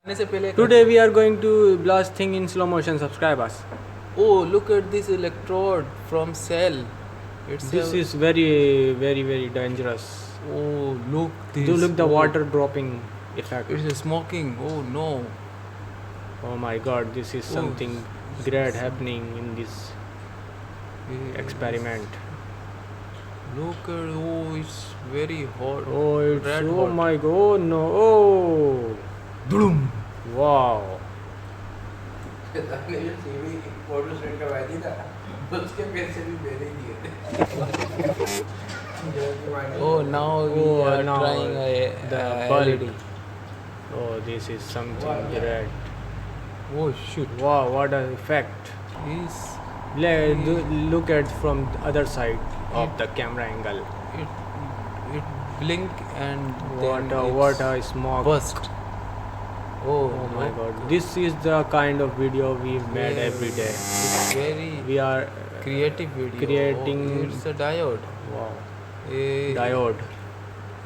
Today we are going to blast thing in slow motion. Subscribe us. Oh, look at this electrode from cell. This is very dangerous. Oh, look this. Do look the oh, water dropping effect. It is smoking. Oh no. Oh my god, this is something great happening in this experiment. Look at it's very hot. Oh, it's red oh hot. my god, oh no, oh. Bloom. Wow. Oh, now we are now trying the a bulb. LED. Oh, this is something great. Oh shoot. Wow, what an effect. Is Look at from the other side of the camera angle. it blink and then What a smoke. burst. Oh my god. This is the kind of video we made every day. It's very We are creative video. creating It's a diode. wow Eh, diode.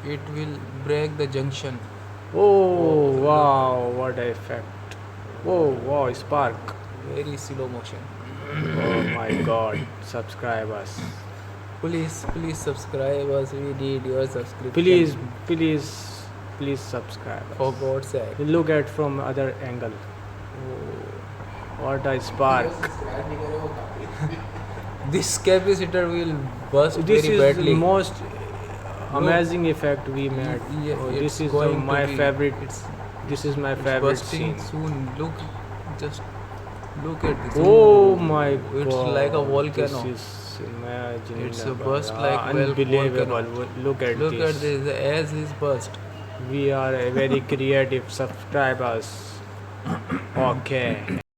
It will break the junction. Oh wow, what a effect. Oh wow, spark. Very slow motion. Oh my god. Subscribe us. Please subscribe us. We need your subscription. Please subscribe us. For God's sake. Look at from other angle. What a spark. This capacitor will burst This very is badly. the most amazing effect we made. Yeah, Oh, it's this is going to my be- favorite. it's- This is my It's favorite bursting scene. soon. Just look at this. Oh my god! It's like a volcano. This is imaginable. It's a burst like unbelievable. volcano. Look at Look this. at this as is burst. We are a very creative. Subscribe us. Okay.